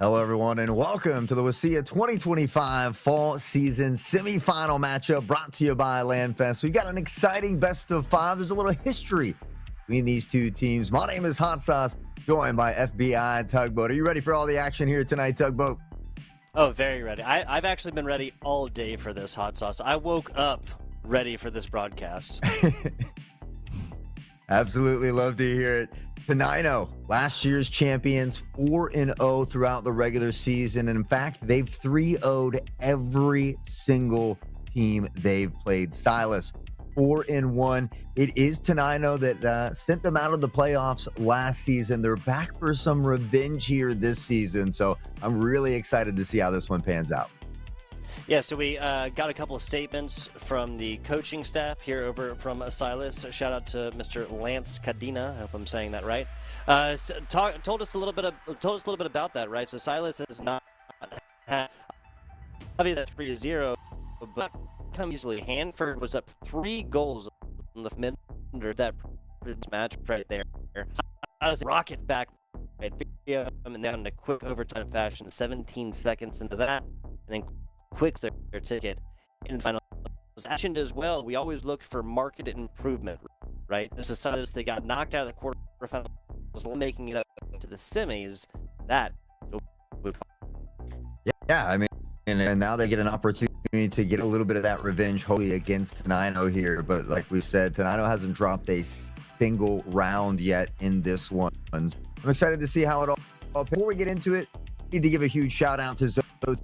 Hello, everyone, and welcome to the WSSEA 2025 Fall Season Semifinal matchup brought to you by LandFest. We've got an exciting best of five. There's a little history between these two teams. My name is Hot Sauce, joined by FBI Tugboat. Are you ready for all the action here tonight, Tugboat? Oh, very ready. I've actually been ready all day for this, Hot Sauce. I woke up ready for this broadcast. Absolutely love to hear it. Tenino, last year's champions, 4-0 throughout the regular season. And in fact, they've 3-0'd every single team they've played. Silas, 4-1. It is Tenino that sent them out of the playoffs last season. They're back for some revenge here this season. So I'm really excited to see how this one pans out. Yeah, so we got a couple of statements from the coaching staff here over from Silas. Shout out to Mr. Lance Cadena, I hope I'm saying that right. Told us a little bit about that, right? So Silas has not had obviously 3-0, but come easily. Hanford was up 3 goals in the middle of that match right there. Silas rocket back right there, and then in a quick overtime fashion, 17 seconds into that, and then quick their ticket in the final action as well. We always look for market improvement, right? This is Silas that got knocked out of the quarterfinals, making it up to the semis. That yeah, I mean, and now they get an opportunity to get a little bit of that revenge, hopefully against Tenino here. But like we said, Tenino hasn't dropped a single round yet in this one. I'm excited to see how it all. Before we get into it, I need to give a huge shout out to Zotac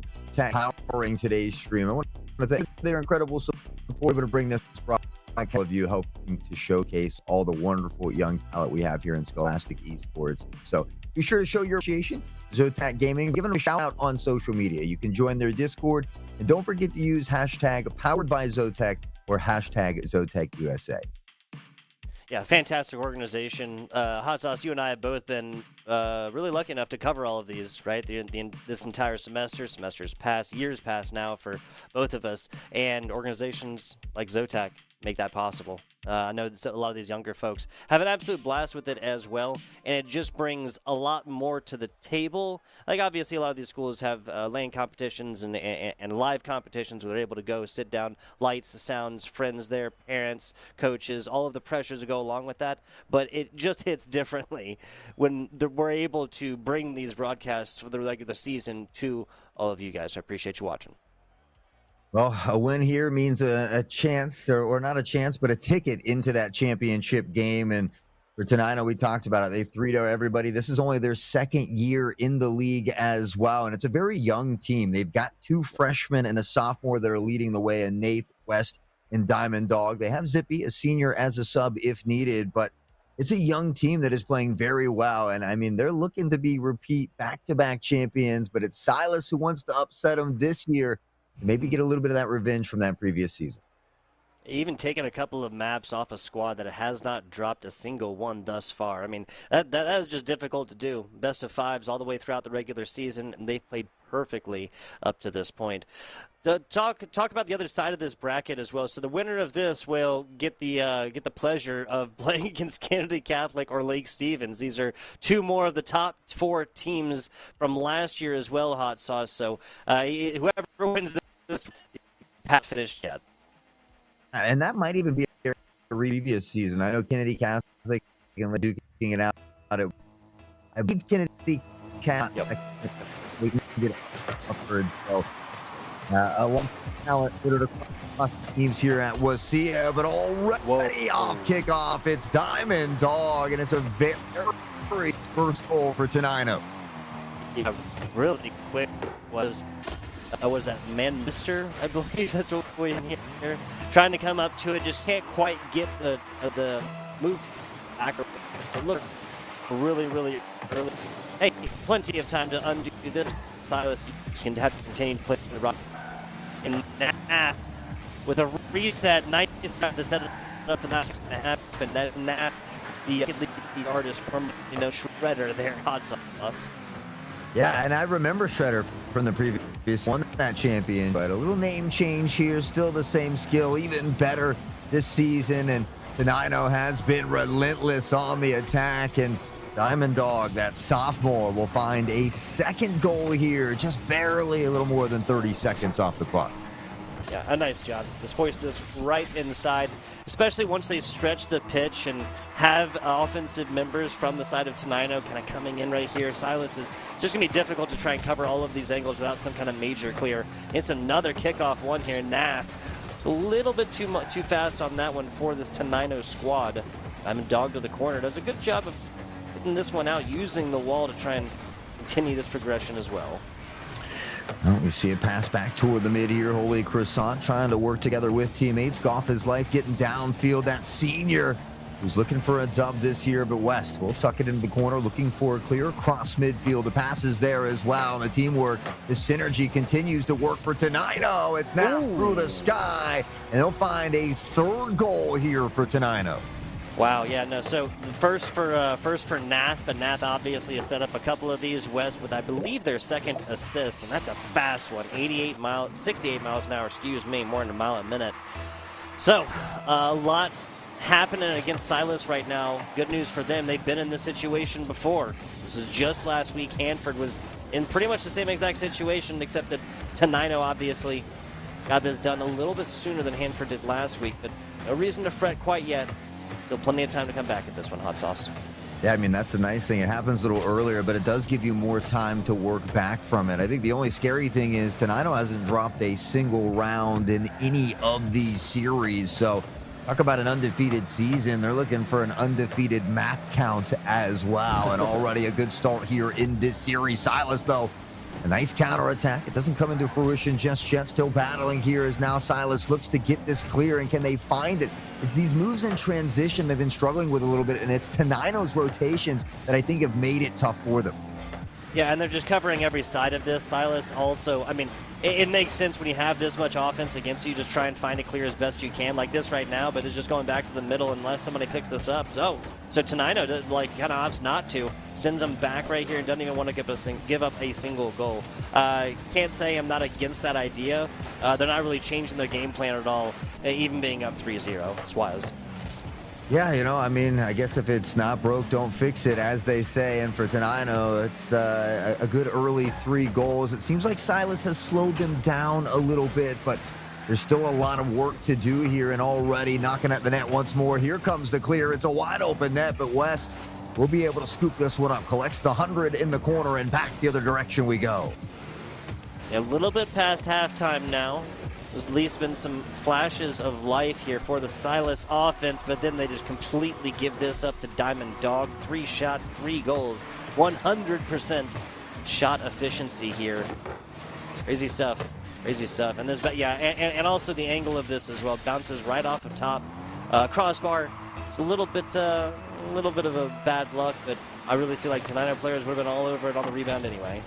powering today's stream. I want to thank their incredible support to bring this broadcast of you, helping to showcase all the wonderful young talent we have here in Scholastic Esports. So be sure to show your appreciation to Zotac Gaming. Give them a shout out on social media. You can join their Discord, and don't forget to use hashtag powered by Zotac or hashtag ZotacUSA. Yeah, fantastic organization. Hot Sauce, you and I have both been really lucky enough to cover all of these, right? This entire semesters past, years past now for both of us, and organizations like Zotac make that possible. I know a lot of these younger folks have an absolute blast with it as well, and it just brings a lot more to the table. Like, obviously, a lot of these schools have lane competitions and live competitions where they're able to go sit down, lights, sounds, friends there, parents, coaches, all of the pressures that go along with that. But it just hits differently when we're able to bring these broadcasts for the regular season to all of you guys. I appreciate you watching. Well, a win here means a chance, or not a chance, but a ticket into that championship game. And for Tenino, we talked about it. They've 3-0 everybody. This is only their second year in the league as well. And it's a very young team. They've got 2 freshmen and a sophomore that are leading the way, in Nate West and Diamond Dog. They have Zippy, a senior, as a sub if needed. But it's a young team that is playing very well. And, I mean, they're looking to be repeat back-to-back champions. But it's Silas who wants to upset them this year, maybe get a little bit of that revenge from that previous season. Even taking a couple of maps off a squad that has not dropped a single one thus far. I mean, that is just difficult to do. Best of fives all the way throughout the regular season, and they've played perfectly up to this point. Talk about the other side of this bracket as well. So the winner of this will get the pleasure of playing against Kennedy Catholic or Lake Stevens. These are 2 more of the top 4 teams from last year as well, Hot Sauce. So whoever wins this, not finished yet. And that might even be a previous season. I know Kennedy Catholic and duking it out. I believe Kennedy Catholic we can get upward. So one talent put it across teams here at WSSEA, but already off kickoff, it's Diamond Dog, and it's a very first goal for Tenino. Yeah, really quick was that Manchester, I believe that's what we here. Trying to come up to it, just can't quite get the move back. Look, really early. Hey, plenty of time to undo this. Silas, you can have to continue to play the rock. And Nath, with a reset, nice to set it up to not happen. That's Nath, the artist from Shredder there, Hot Sauce. Yeah, and I remember Shredder from the previous won that champion, but a little name change here, still the same skill, even better this season. And Tenino has been relentless on the attack, and Diamond Dog, that sophomore, will find a second goal here, just barely a little more than 30 seconds off the clock. Yeah, a nice job. Just hoist this right inside, especially once they stretch the pitch and have offensive members from the side of Tenino kind of coming in right here. Silas is just going to be difficult to try and cover all of these angles without some kind of major clear. It's another kickoff one here. Nath, it's a little bit too fast on that one for this Tenino squad. Diamond Dog to the corner. Does a good job of getting this one out, using the wall to try and continue this progression as well. Well, we see a pass back toward the mid here. Holy Croissant trying to work together with teammates. Goff his life getting downfield. That senior who's looking for a dub this year, but West will tuck it into the corner, looking for a clear cross midfield. The pass is there as well, and the teamwork, the synergy continues to work for Tenino. It's now through the sky, and they'll find a third goal here for Tenino. Wow, yeah, no, so first for Nath, but Nath obviously has set up a couple of these. West with, I believe, their second assist, and that's a fast one, 68 miles an hour, excuse me, more than a mile a minute. So, a lot happening against Silas right now. Good news for them, they've been in this situation before. This is just last week. Hanford was in pretty much the same exact situation, except that Tenino obviously got this done a little bit sooner than Hanford did last week, but no reason to fret quite yet. Still plenty of time to come back at this one, Hot Sauce. Yeah, I mean, that's the nice thing. It happens a little earlier, but it does give you more time to work back from it. I think the only scary thing is Tenino hasn't dropped a single round in any of these series. So talk about an undefeated season. They're looking for an undefeated map count as well. And already a good start here in this series. Silas, though, a nice counterattack. It doesn't come into fruition just yet. Still battling here as now Silas looks to get this clear, and can they find it? It's these moves in transition they've been struggling with a little bit, and it's Tenino's rotations that I think have made it tough for them. Yeah, and they're just covering every side of this. Silas also, I mean, it makes sense when you have this much offense against you, just try and find it clear as best you can, like this right now, but it's just going back to the middle unless somebody picks this up. So Tenino, kind of opts not to. Sends them back right here and doesn't even want to give up a single goal. Can't say I'm not against that idea. They're not really changing their game plan at all, even being up 3-0. It's wise. Yeah, you know, I mean, I guess if it's not broke, don't fix it, as they say. And for Tenino, it's a good early 3 goals. It seems like Silas has slowed them down a little bit, but there's still a lot of work to do here, and already knocking at the net once more. Here comes the clear. It's a wide open net, but West will be able to scoop this one up. Collects the 100 in the corner, and back the other direction we go. A little bit past halftime now. There's at least been some flashes of life here for the Silas offense, but then they just completely give this up to Diamond Dog. 3 shots, 3 goals, 100% shot efficiency here. Crazy stuff, crazy stuff. And there's, and also the angle of this as well. Bounces right off the top. Crossbar. It's a little bit of a bad luck, but I really feel like Tenino players would have been all over it on the rebound anyway.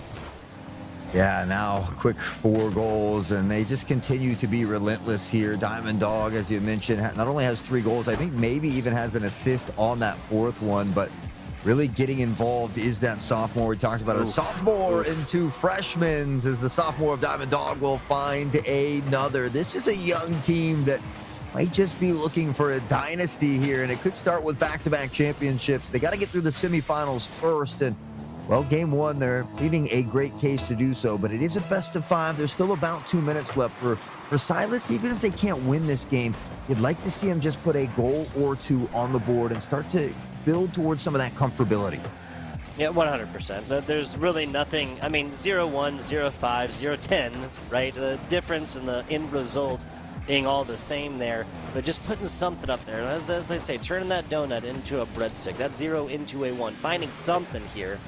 Yeah, now quick 4 goals, and they just continue to be relentless here. Diamond Dog, as you mentioned, not only has 3 goals, I think maybe even has an assist on that 4th one, but really getting involved is that sophomore. We talked about a sophomore into freshmen, as the sophomore of Diamond Dog will find another. This is a young team that might just be looking for a dynasty here, and it could start with back-to-back championships. They got to get through the semifinals first, and well, game 1, they're pleading a great case to do so, but it is a best of 5. There's still about 2 minutes left for Silas. Even if they can't win this game, you'd like to see him just put a goal or 2 on the board and start to build towards some of that comfortability. Yeah, 100%. There's really nothing. I mean, 0-1, 0-5, 0-10, right? The difference in the end result being all the same there, but just putting something up there. As they say, turning that donut into a breadstick, that 0 into a 1, finding something here.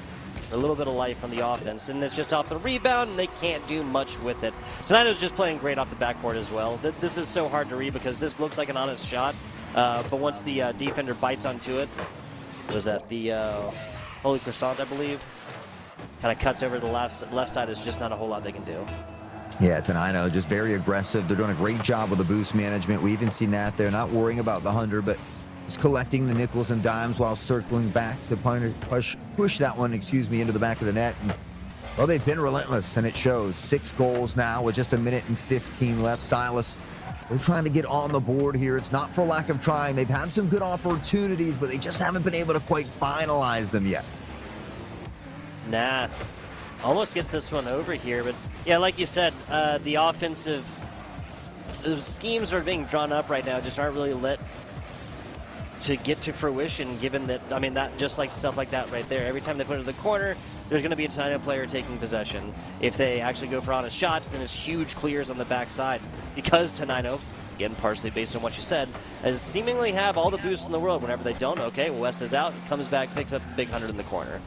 A little bit of life on the offense, and it's just off the rebound, and they can't do much with it. Tenino's just playing great off the backboard as well. This is so hard to read because this looks like an honest shot, but once the defender bites onto it, was that the Holy Croissant, I believe, kind of cuts over the left side. There's just not a whole lot they can do. Yeah, Tenino just very aggressive. They're doing a great job with the boost management. We even seen that there, not worrying about the 100, but just collecting the nickels and dimes while circling back to push that one, into the back of the net. And, well, they've been relentless, and it shows. 6 goals now with just 1 minute and 15 left. Silas They're trying to get on the board here. It's not for lack of trying. They've had some good opportunities, but they just haven't been able to quite finalize them yet. Nah, almost gets this one over here, but yeah, like you said, the offensive schemes are being drawn up right now just aren't really lit to get to fruition, given that, I mean, that just like stuff like that right there. Every time they put it in the corner, there's going to be a Tenino player taking possession. If they actually go for honest shots, then it's huge clears on the backside. Because Tenino, again, partially based on what you said, has seemingly have all the boosts in the world. Whenever they don't, okay, West is out, comes back, picks up a big 100 in the corner.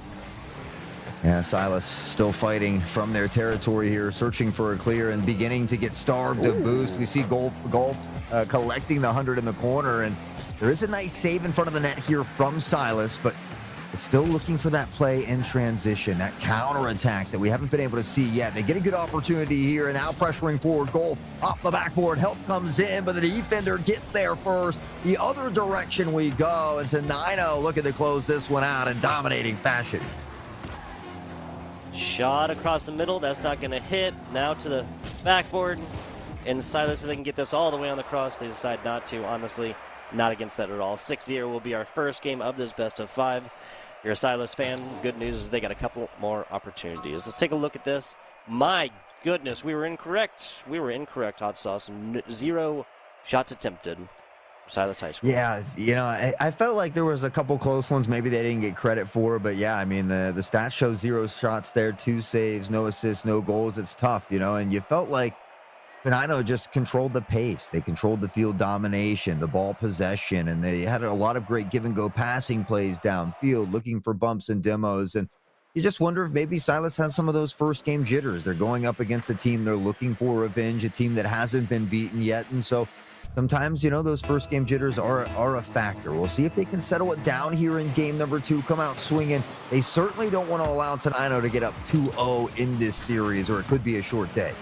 Yeah, Silas still fighting from their territory here, searching for a clear and beginning to get starved of boost. We see Golf collecting the 100 in the corner, and there is a nice save in front of the net here from Silas, but it's still looking for that play in transition, that counterattack that we haven't been able to see yet. They get a good opportunity here, and now pressuring forward. Golf off the backboard, help comes in, but the defender gets there first. The other direction we go, and Tenino looking to close this one out in dominating fashion. Shot across the middle, that's not going to hit. Now to the backboard, and Silas, if they can get this all the way on the cross, they decide not to. Honestly, not against that at all. 6-0 will be our first game of this best of 5. If you're a Silas fan, good news is they got a couple more opportunities. Let's take a look at this. My goodness, we were incorrect. We were incorrect, Hot Sauce. 0 shots attempted. Silas High School. Yeah, you know, I felt like there was a couple close ones maybe they didn't get credit for, but yeah, I mean, the stats show 0 shots there, 2 saves, no assists, no goals. It's tough, you know, and you felt like Tenino just controlled the pace. They controlled the field domination, the ball possession, and they had a lot of great give-and-go passing plays downfield, looking for bumps and demos, and you just wonder if maybe Silas has some of those first-game jitters. They're going up against a team they're looking for revenge, a team that hasn't been beaten yet, and so sometimes, you know, those first-game jitters are a factor. We'll see if they can settle it down here in game number 2, come out swinging. They certainly don't want to allow Tenino to get up 2-0 in this series, or it could be a short day.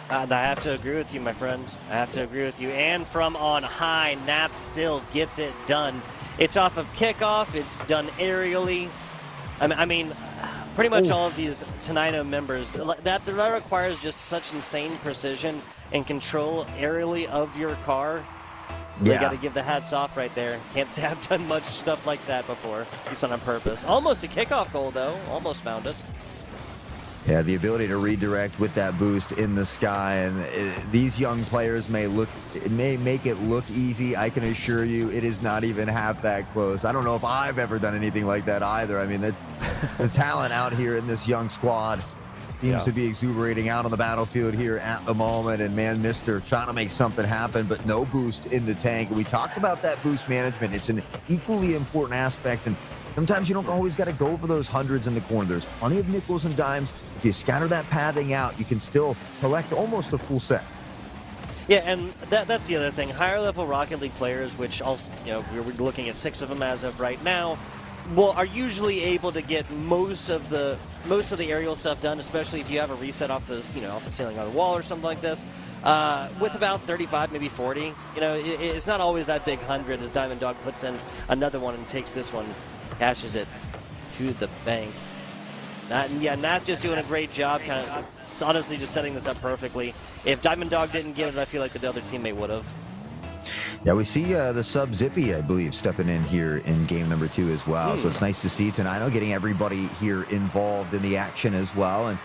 I have to agree with you, my friend. I have to agree with you. And from on high, Nath still gets it done. It's off of kickoff. It's done aerially. I mean, pretty much all of these Tenino members, that requires just such insane precision and control aerially of your car. You got to give the hats off right there. Can't say I've done much stuff like that before. At least not on purpose. Almost a kickoff goal, though. Almost found it. Yeah, the ability to redirect with that boost in the sky, and these young players may make it look easy. I can assure you it is not even half that close. I don't know if I've ever done anything like that either. I mean, the talent out here in this young squad seems to be exuberating out on the battlefield here at the moment, and man, Mister trying to make something happen, but no boost in the tank. And we talked about that boost management. It's an equally important aspect, and sometimes you don't always got to go for those hundreds in the corner. There's plenty of nickels and dimes. If you scatter that padding out, you can still collect almost a full set. Yeah, and that's the other thing. Higher level Rocket League players, which also, you know, we're looking at 6 of them as of right now, are usually able to get most of the aerial stuff done, especially if you have a reset off the ceiling on the wall or something like this. With about 35, maybe 40, you know, it's not always that big 100 as Diamond Dog puts in another one and takes this one, cashes it to the bank. Not just doing a great job, kind of honestly just setting this up perfectly. If Diamond Dog didn't get it, I feel like the other teammate would have. Yeah, we see the sub Zippy, I believe, stepping in here in game number 2 as well. So it's nice to see Tenino getting everybody here involved in the action as well. And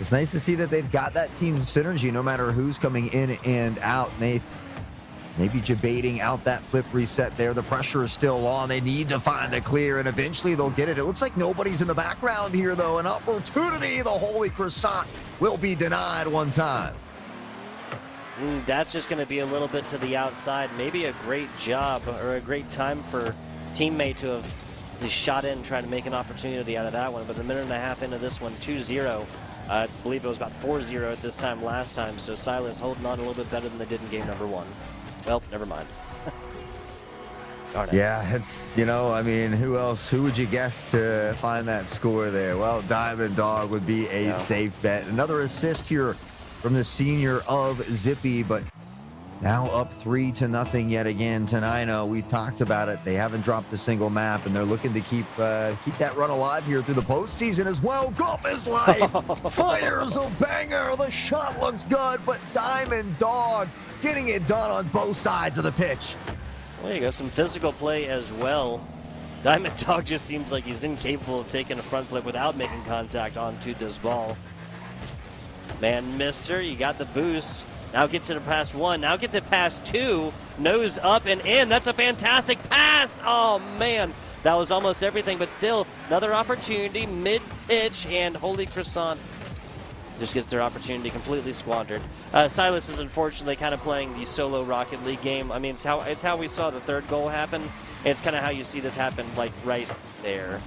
it's nice to see that they've got that team synergy no matter who's coming in and out. Maybe debating out that flip reset there. The pressure is still on. They need to find the clear, and eventually they'll get it. It looks like nobody's in the background here, though. An opportunity. The Holy Croissant will be denied one time. That's just going to be a little bit to the outside. Maybe a great job or a great time for teammate to have shot in, trying to make an opportunity out of that one. But a minute and a half into this one, 2-0. I believe it was about 4-0 at this time last time. So Silas holding on a little bit better than they did in game number 1. Well, never mind. Darn it. Yeah, it's, you know, I mean, who else? Who would you guess to find that score there? Well, Diamond Dog would be a safe bet. Another assist here from the senior of Zippy, but Now up 3-0 yet again to 9-0. We talked about it. They haven't dropped a single map, and they're looking to keep that run alive here through the postseason as well. Golf is life. Fires a banger. The shot looks good, but Diamond Dog getting it done on both sides of the pitch. There you go. Some physical play as well. Diamond Dog just seems like he's incapable of taking a front flip without making contact onto this ball. Man, mister, you got the boost. Now gets it past one. Now gets it past two. Nose up and in. That's a fantastic pass. Oh, man. That was almost everything, but still another opportunity mid-pitch, and holy croissant just gets their opportunity completely squandered. Silas is unfortunately kind of playing the solo Rocket League game. I mean, it's how we saw the third goal happen. And it's kind of how you see this happen, like right there.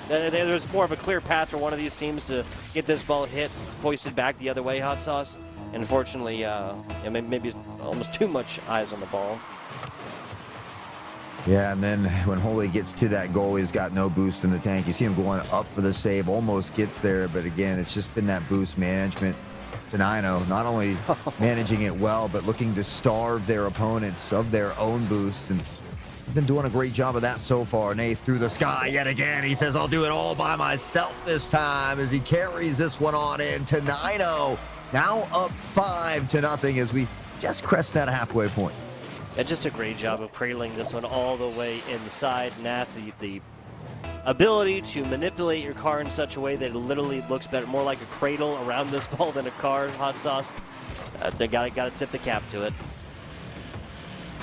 There's more of a clear path for one of these teams to get this ball hit, hoisted back the other way, Hot Sauce. And unfortunately, maybe almost too much eyes on the ball. Yeah, and then when Holy gets to that goal, he's got no boost in the tank. You see him going up for the save, almost gets there, but again, it's just been that boost management. Denino not only managing it well, but looking to starve their opponents of their own boost. And been doing a great job of that so far. Nate through the sky yet again. He says, I'll do it all by myself this time as he carries this one on in to 9-0. Now up 5-0 as we just crest that halfway point. Yeah, just a great job of cradling this one all the way inside. Nath, the ability to manipulate your car in such a way that it literally looks better, more like a cradle around this ball than a car. Hot Sauce, they gotta tip the cap to it.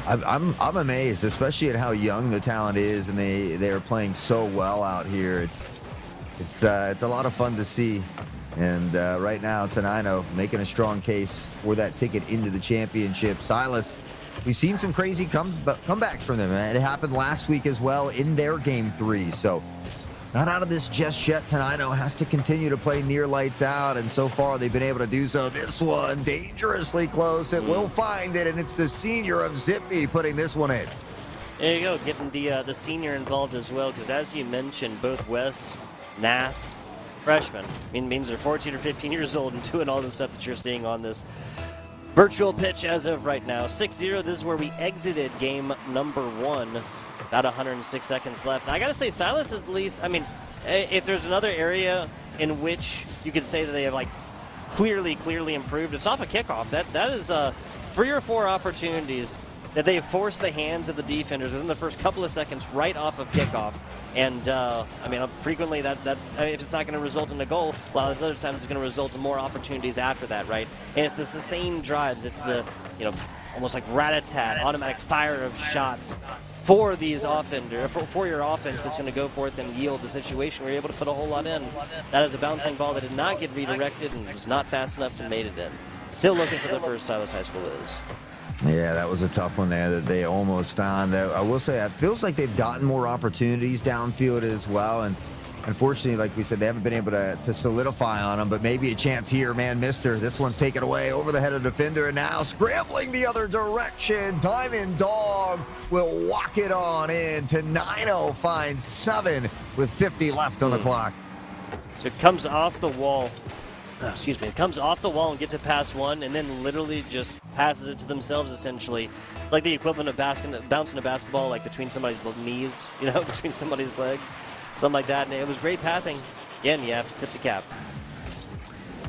I'm amazed, especially at how young the talent is, and they are playing so well out here. It's a lot of fun to see, and right now Tenino making a strong case for that ticket into the championship. Silas, we've seen some crazy comebacks from them. It happened last week as well in their game 3. So not out of this just yet. Tenino has to continue to play near lights out, and so far they've been able to do so. This one dangerously close. It will find it, and it's the senior of Zippy putting this one in. There you go, getting the senior involved as well, because as you mentioned, both West, Nath, freshmen, means they're 14 or 15 years old and doing all the stuff that you're seeing on this virtual pitch as of right now. 6-0, this is where we exited game number 1. About 106 seconds left. And I gotta say, Silas is at least, I mean, if there's another area in which you could say that they have like clearly improved, it's off a kickoff. That is 3 or 4 opportunities that they have forced the hands of the defenders within the first couple of seconds right off of kickoff. And I mean, frequently if it's not going to result in a goal, a lot of the other times it's going to result in more opportunities after that, right? And it's the sustained drives. It's the, almost like rat-a-tat, automatic fire of shots for these for your offense that's going to go forth and yield the situation where you're able to put a whole lot in. That is a bouncing ball that did not get redirected and was not fast enough to made it in. Still looking for the first Silas High School is. Yeah, that was a tough one there that they almost found. I will say, it feels like they've gotten more opportunities downfield as well, and unfortunately, like we said, they haven't been able to solidify on them, but maybe a chance here. Man, mister, this one's taken away over the head of the defender, and now scrambling the other direction. Diamond Dog will walk it on in to 9-0, finds 7 with 50 left on the clock. So it comes off the wall. Excuse me. It comes off the wall and gets it past one, and then literally just passes it to themselves, essentially. It's like the equivalent of bouncing a basketball like between somebody's knees, between somebody's legs. Something like that, and it was great pathing. Again, you have to tip the cap.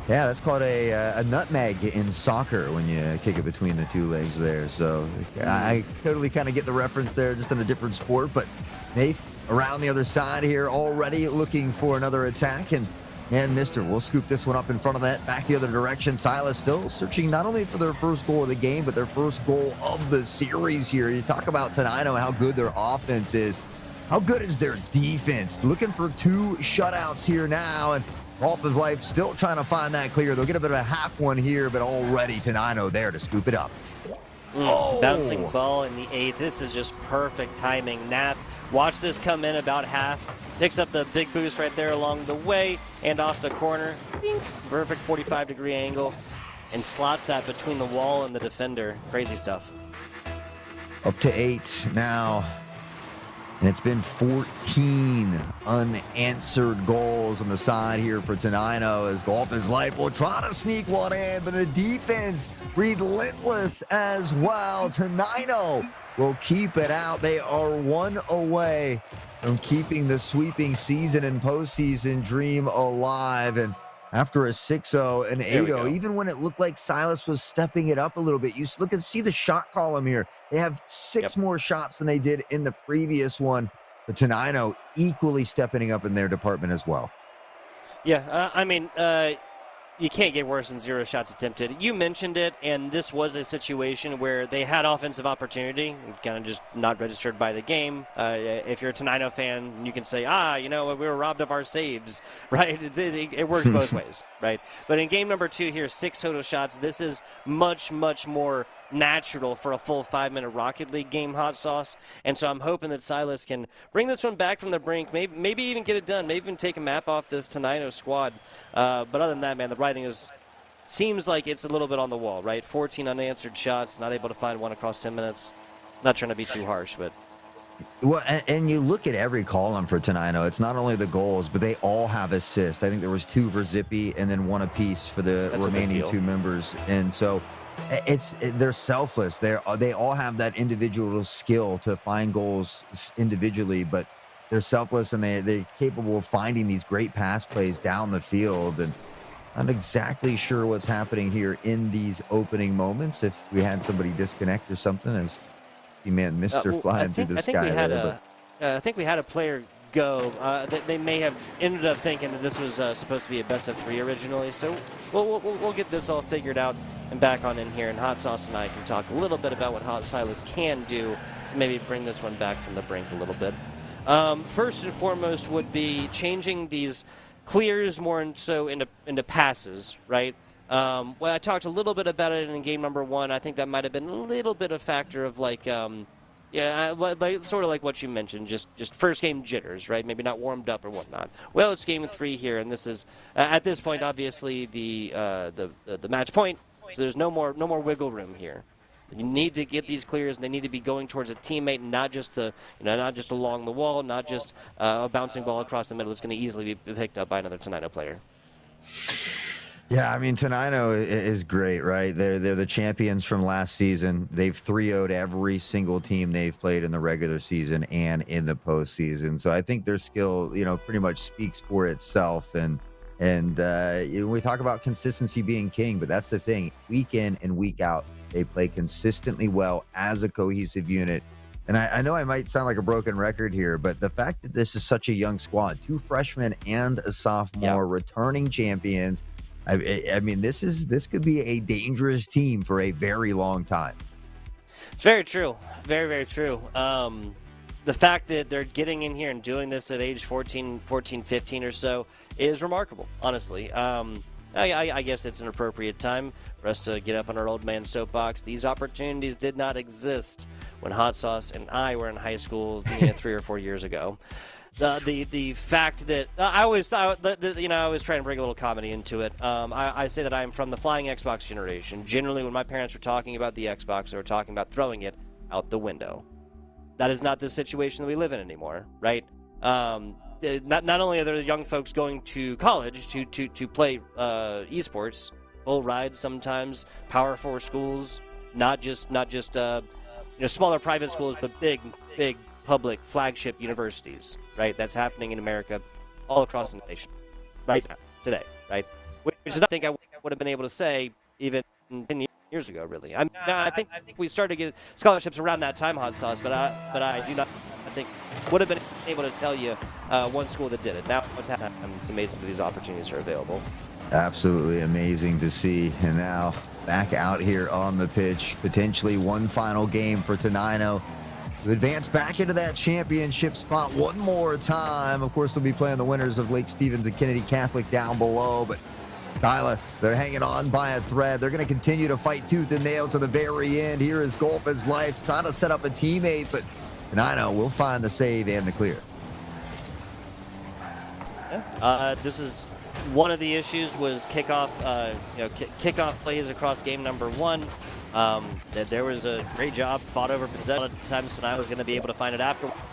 Yeah, that's called a nutmeg in soccer when you kick it between the two legs there. So I totally kind of get the reference there, just in a different sport. But Nath around the other side here already looking for another attack. And mister, we'll scoop this one up in front of that, back the other direction. Silas still searching not only for their first goal of the game, but their first goal of the series here. You talk about Tenino and how good their offense is. How good is their defense? Looking for 2 shutouts here now, and Golf is Life still trying to find that clear. They'll get a bit of a half one here, but already Tenino there to scoop it up. Bouncing ball in the 8th. This is just perfect timing. Nath, watch this come in about half. Picks up the big boost right there along the way and off the corner. Perfect 45-degree angle, and slots that between the wall and the defender. Crazy stuff. Up to 8 now. And it's been 14 unanswered goals on the side here for Tenino as Golf is Life will try to sneak one in, but the defense relentless as well. Tenino will keep it out. They are one away from keeping the sweeping season and postseason dream alive. And after a 6-0 and 8-0, even when it looked like Silas was stepping it up a little bit, you look and see the shot column here. They have 6 more shots than they did in the previous one. But Tenino equally stepping up in their department as well. Yeah, I mean, you can't get worse than 0 shots attempted. You mentioned it, and this was a situation where they had offensive opportunity, kind of just not registered by the game. If you're a Tenino fan, you can say, we were robbed of our saves, right? It works both ways, right? But in game number 2 here, 6 total shots. This is much, much more natural for a full 5-minute Rocket League game, Hot Sauce. And so I'm hoping that Silas can bring this one back from the brink, maybe even get it done, maybe even take a map off this Tenino squad. But other than that, man, the writing seems like it's a little bit on the wall, right? 14 unanswered shots, not able to find one across 10 minutes. Not trying to be too harsh, but... Well, and you look at every column for Tenino, it's not only the goals, but they all have assists. I think there was 2 for Zippy and then 1 apiece for the remaining 2 members. And so they're selfless. They all have that individual skill to find goals individually, but they're selfless and they're capable of finding these great pass plays down the field. And I'm not exactly sure what's happening here in these opening moments. If we had somebody disconnect or something, as you man, Mr. flying through the sky. I think we had a player go. They may have ended up thinking that this was supposed to be a best of 3 originally. So we'll get this all figured out and back on in here. And Hot Sauce and I can talk a little bit about what Hot Silas can do to maybe bring this one back from the brink a little bit. First and foremost would be changing these clears more into passes, right? Well, I talked a little bit about it in game number 1. I think that might have been a little bit of factor of like sort of like what you mentioned, just first game jitters, right? Maybe not warmed up or whatnot. Well, it's game 3 here, and this is at this point obviously the match point, so there's no more wiggle room here. You need to get these clears, and they need to be going towards a teammate, not just not just along the wall, not just a bouncing ball across the middle. It's going to easily be picked up by another Tenino player. Yeah, I mean, Tenino is great, right? They're the champions from last season. They've 3-0'd every single team they've played in the regular season and in the postseason. So I think their skill, pretty much speaks for itself. And we talk about consistency being king, but that's the thing. Week in and week out, they play consistently well as a cohesive unit. And I know I might sound like a broken record here, but the fact that this is such a young squad, 2 freshmen and a sophomore, returning champions, I mean, this could be a dangerous team for a very long time. Very true. Very, very true. The fact that they're getting in here and doing this at age 14, 15 or so is remarkable, honestly. I guess it's an appropriate time for us to get up on our old man soapbox. These opportunities did not exist when Hot Sauce and I were in high school 3 or 4 years ago. The fact that I always try and bring a little comedy into it. I say that I'm from the flying Xbox generation. Generally, when my parents were talking about the Xbox, they were talking about throwing it out the window. That is not the situation that we live in anymore, right? Not only are there young folks going to college to play esports, full rides sometimes, Power 4 schools, not just smaller private schools, but big public flagship universities, right? That's happening in America, all across the nation, right now, today, right? Which is not think I would have been able to say even 10 years ago, really. I think we started to get scholarships around that time, Hot Sauce, but I do not. I think would have been able to tell you one school that did it. Now it's happening. It's amazing that these opportunities are available. Absolutely amazing to see. And now back out here on the pitch, potentially one final game for Tenino to advance back into that championship spot one more time. Of course, they'll be playing the winners of Lake Stevens and Kennedy Catholic down below, but Silas, they're hanging on by a thread. They're going to continue to fight tooth and nail to the very end. Here is Golf is Life trying to set up a teammate, but Tenino will find the save and the clear. This is one of the issues was kickoff plays across game number 1. That there was a great job fought over possession. A lot of times Tenino was going to be able to find it afterwards.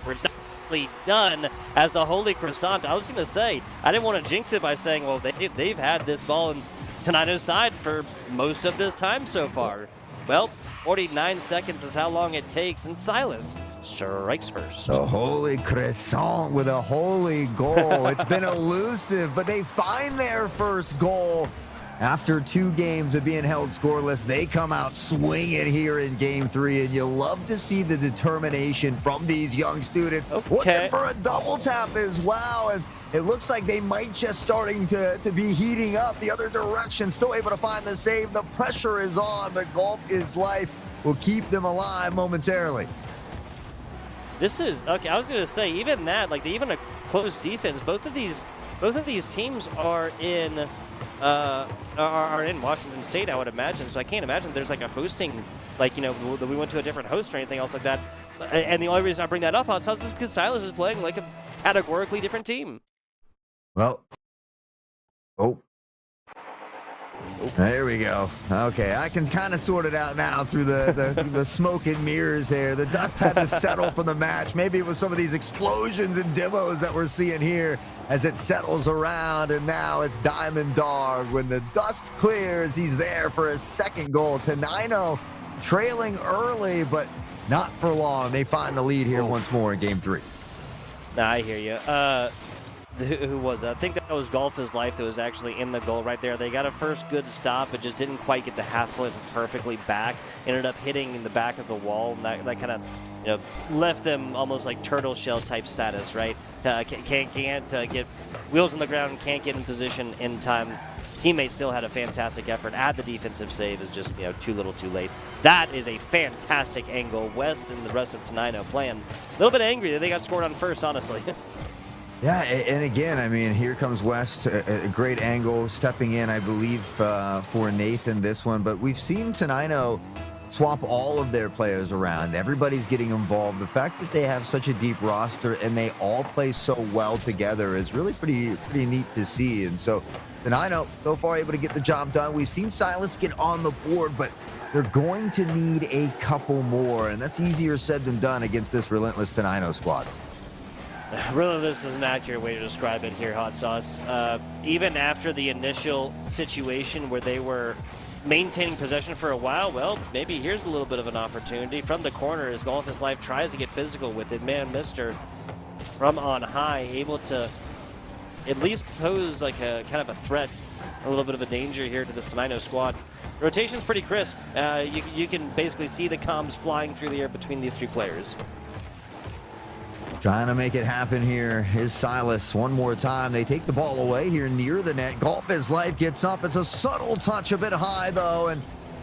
nicely done as the Holy Croissant. I was going to say, I didn't want to jinx it by saying, well, they've had this ball in Tenino's side for most of this time so far. Well, 49 seconds is how long it takes, and Silas strikes first. The Holy Croissant with a holy goal. It's been elusive, but they find their first goal. After 2 games of being held scoreless, they come out swinging here in Game 3, and you love to see the determination from these young students. Looking for a double tap as well, and it looks like they might just starting to be heating up the other direction. Still able to find the save. The pressure is on. The golf is life will keep them alive momentarily. This is okay. I was going to say, even that, like even a close defense. Both of these teams are in Washington State, I would imagine. So I can't imagine there's like a hosting, like, you know, that we went to a different host or anything else like that. And the only reason I bring that up, Hot is because Silas is playing like a categorically different team. Well, there we go. Okay, I can kind of sort it out now through the smoke and mirrors there. The dust had to settle from the match. Maybe it was some of these explosions and demos that we're seeing here as it settles around, and now it's Diamond Dog. When the dust clears, he's there for his second goal. Tenino trailing early, but not for long. They find the lead here once more in Game 3. Nah, I hear you. Who was that? I think that was Golf is Life that was actually in the goal right there. They got a first good stop, but just didn't quite get the half flip perfectly back. Ended up hitting in the back of the wall, and that kind of, you know, left them almost like turtle shell type status, right? Can't get wheels on the ground, can't get in position in time. Teammates still had a fantastic effort. Add the defensive save is just, you know, too little too late. That is a fantastic angle. West and the rest of Tenino playing a little bit angry that they got scored on first, honestly. Yeah, and again, I mean, here comes West, a great angle, stepping in, I believe, for Nathan this one. But we've seen Tenino swap all of their players around. Everybody's getting involved. The fact that they have such a deep roster and they all play so well together is really pretty neat to see. And so Tenino so far able to get the job done. We've seen Silas get on the board, but they're going to need a couple more, and that's easier said than done against this relentless Tenino squad. Really, this is an accurate way to describe it here, Hot Sauce. Even after the initial situation where they were maintaining possession for a while, well, maybe here's a little bit of an opportunity. From the corner, as Golf is Life tries to get physical with it, man, Mister from on high, able to at least pose like a kind of a threat, a little bit of a danger here to this Tenino squad. Rotation's pretty crisp. You can basically see the comms flying through the air between these 3 players. Trying to make it happen here is Silas one more time. They take the ball away here near the net. Golf is Life gets up. It's a subtle touch, a bit high though, and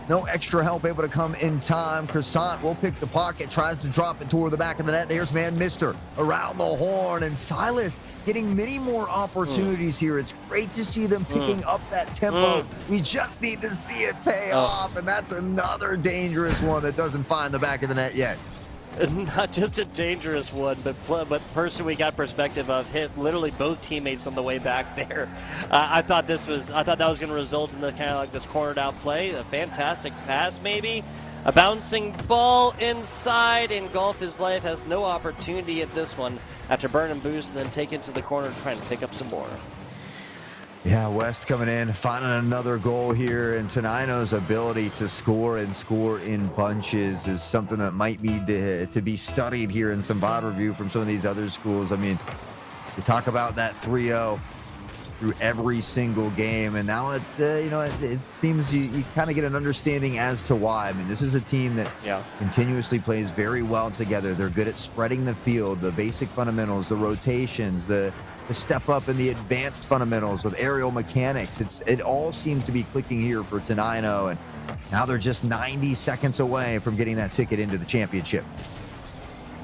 no extra help able to come in time. Croissant will pick the pocket, tries to drop it toward the back of the net. There's man Mister around the horn, and Silas getting many more opportunities here. It's great to see them picking up that tempo. We just need to see it pay off, and that's another dangerous one that doesn't find the back of the net yet. Not just a dangerous one, but person we got perspective of hit literally both teammates on the way back there. I thought that was going to result in the kind of like this cornered out play, a fantastic pass maybe, a bouncing ball inside, and Golf is Life has no opportunity at this one after burn and boost and then take it to the corner trying to pick up some more. Yeah, West coming in, finding another goal here, and Tenino's ability to score and score in bunches is something that might need to be studied here in some VOD review from some of these other schools. I mean, we talk about that 3-0 through every single game, and now it seems you kind of get an understanding as to why. I mean, this is a team that continuously plays very well together. They're good at spreading the field, the basic fundamentals, the rotations, the step up in the advanced fundamentals with aerial mechanics. It all seems to be clicking here for Tenino, and now they're just 90 seconds away from getting that ticket into the championship.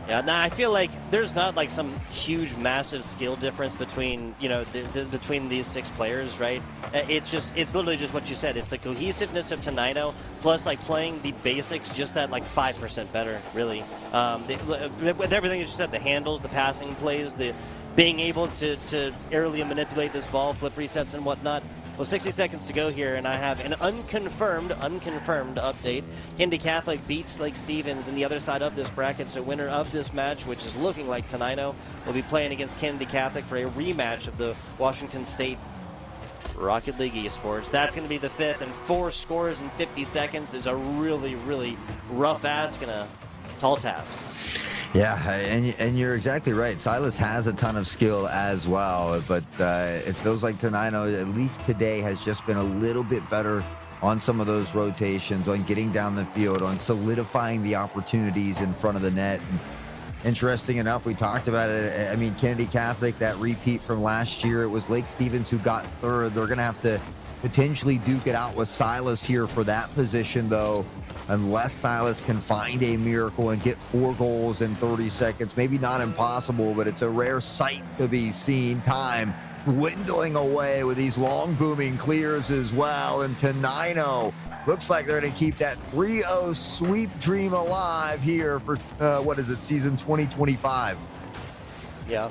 Yeah, now I feel like there's not like some huge, massive skill difference between, you know, between these 6 players, right? It's literally just what you said. It's the cohesiveness of Tenino plus like playing the basics just that like 5% better, really. With everything that you said, the handles, the passing plays, the being able to aerially manipulate this ball, flip resets and whatnot. Well, 60 seconds to go here, and I have an unconfirmed update. Kennedy Catholic beats Lake Stevens in the other side of this bracket, so winner of this match, which is looking like Tenino, will be playing against Kennedy Catholic for a rematch of the Washington State Rocket League Esports. That's going to be the fifth, and 4 scores in 50 seconds is a really, really rough ask and a tall task. Yeah, and you're exactly right. Silas has a ton of skill as well, but it feels like Tenino, at least today, has just been a little bit better on some of those rotations, on getting down the field, on solidifying the opportunities in front of the net. And interesting enough, we talked about it. I mean, Kennedy Catholic, that repeat from last year, it was Lake Stevens who got third. They're going to have to potentially duke it out with Silas here for that position, though, unless Silas can find a miracle and get 4 goals in 30 seconds. Maybe not impossible, but it's a rare sight to be seen. Time dwindling away with these long booming clears as well. And Tenino looks like they're going to keep that 3-0 sweep dream alive here for, season 2025. Yeah.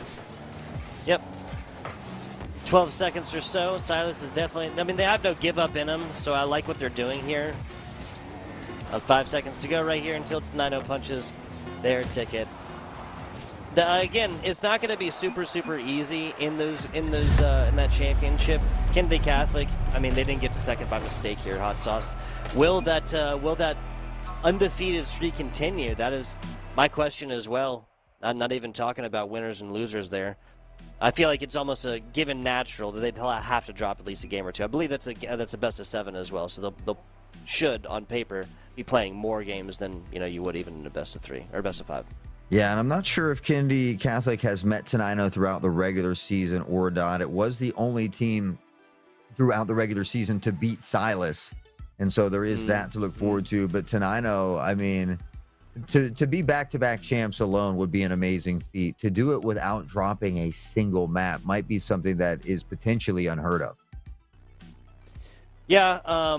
Yep. 12 seconds or so. Silas is definitely, I mean, they have no give up in them, so I like what they're doing here. 5 seconds to go right here until Tenino punches their ticket. Again, it's not going to be super easy in that championship. Kennedy Catholic, I mean, they didn't get to second by mistake here. Hot sauce. Will that undefeated streak continue? That is my question as well. I'm not even talking about winners and losers there. I feel like it's almost a given natural that they'd have to drop at least a game or two. I believe that's a best of 7 as well, so they'll should on paper be playing more games than you would even in a best of 3 or best of 5. Yeah, and I'm not sure if Kennedy Catholic has met Tenino throughout the regular season or not. It was the only team throughout the regular season to beat Silas, and so there is that to look forward to. But Tenino, I mean, to be back-to-back champs alone would be an amazing feat. To do it without dropping a single map might be something that is potentially unheard of. Yeah,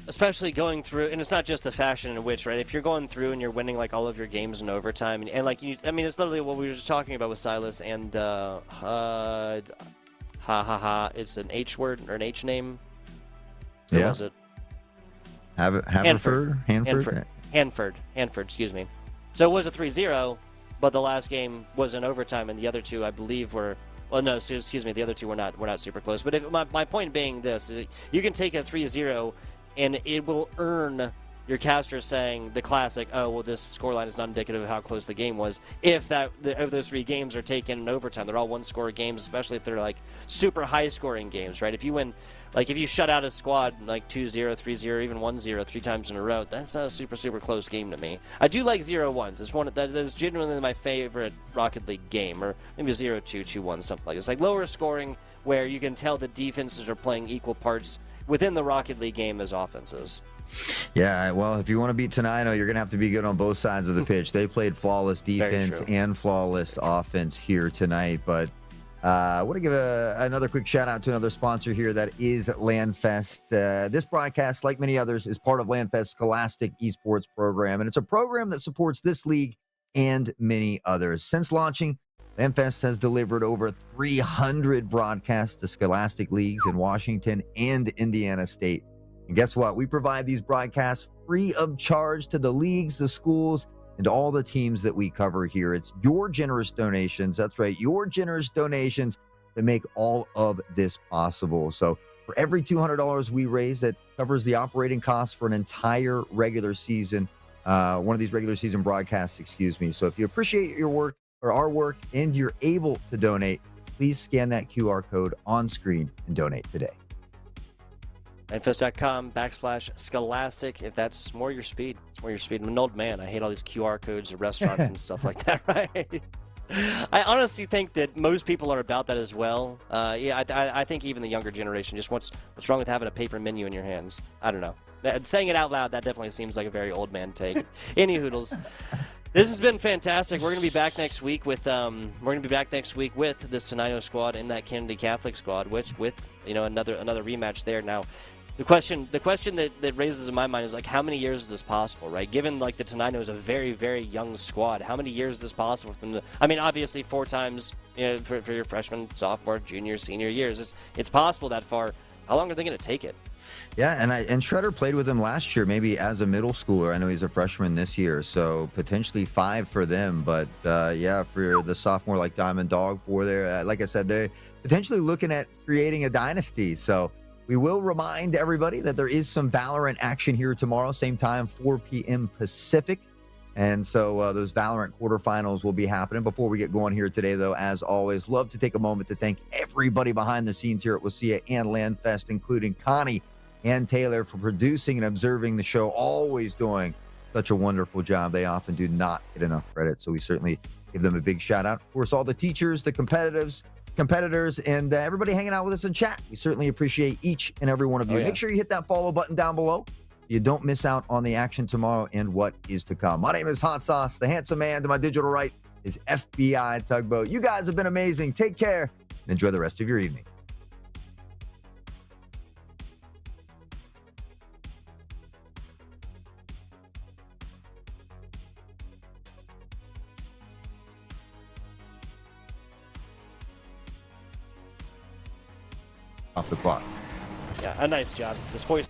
especially going through, and it's not just the fashion in which, right? If you're going through and you're winning like all of your games in overtime, and like I mean, it's literally what we were just talking about with Silas and it's an H word or an H name. Who was it? Hanford, excuse me. So it was a 3-0, but the last game was in overtime, and the other two, I believe, were. Well, no, excuse me. The other two were not super close. But my point being this: is you can take a 3-0, and it will earn your caster saying the classic, "Oh, well, this scoreline is not indicative of how close the game was." If those 3 games are taken in overtime, they're all 1-score games, especially if they're like super high-scoring games, right? If you win. Like, if you shut out a squad like 2-0, 3-0, even 1-0 3 times in a row, that's not a super close game to me. I do like 0-1s. It's one that is genuinely my favorite Rocket League game, or maybe 0-2, 2-1, something like this. It's like lower scoring where you can tell the defenses are playing equal parts within the Rocket League game as offenses. Yeah, well, if you want to beat Tenino, you're going to have to be good on both sides of the pitch. They played flawless defense and flawless offense here tonight, but I want to give another quick shout out to another sponsor here, that is LandFest. This broadcast, like many others, is part of LandFest's Scholastic Esports program, and it's a program that supports this league and many others. Since launching, LandFest has delivered over 300 broadcasts to Scholastic leagues in Washington and Indiana State. And guess what? We provide these broadcasts free of charge to the leagues, the schools, and all the teams that we cover here. It's your generous donations. That's right, your generous donations that make all of this possible. So for every $200 we raise, that covers the operating costs for an entire regular season, one of these regular season broadcasts, excuse me. So if you appreciate your work or our work and you're able to donate, please scan that QR code on screen and donate today. Landfest.com/Scholastic. If that's more your speed, it's more your speed. I'm an old man. I hate all these QR codes of restaurants and stuff like that, right? I honestly think that most people are about that as well. I think even the younger generation just what's wrong with having a paper menu in your hands? I don't know. Saying it out loud, that definitely seems like a very old man take. Any hoodles. This has been fantastic. We're going to be back next week with this Tenino squad and that Kennedy Catholic squad, which with another rematch there. Now, the question that raises in my mind is, like, how many years is this possible, right? Given like the Tenino is a very, very young squad, how many years is this possible for them to, I mean, obviously 4 times for your freshman, sophomore, junior, senior years. It's possible that far. How long are they going to take it? Yeah, and Shredder played with him last year, maybe as a middle schooler. I know he's a freshman this year, so potentially 5 for them. But yeah, for the sophomore like Diamond Dog 4 there, like I said, they're potentially looking at creating a dynasty. So we will remind everybody that there is some Valorant action here tomorrow, same time, 4 p.m. Pacific. And so those Valorant quarterfinals will be happening. Before we get going here today, though, as always, love to take a moment to thank everybody behind the scenes here at WSSEA and LandFest, including Connie and Taylor, for producing and observing the show, always doing such a wonderful job. They often do not get enough credit, so we certainly give them a big shout out. Of course, all the teachers, the competitors, and everybody hanging out with us in chat. We certainly appreciate each and every one of you. Oh, yeah. Make sure you hit that follow button down below so you don't miss out on the action tomorrow and what is to come. My name is Hot Sauce. The handsome man to my digital right is FBI Tugboat. You guys have been amazing. Take care and enjoy the rest of your evening. Off the clock. Yeah, a nice job. This voice.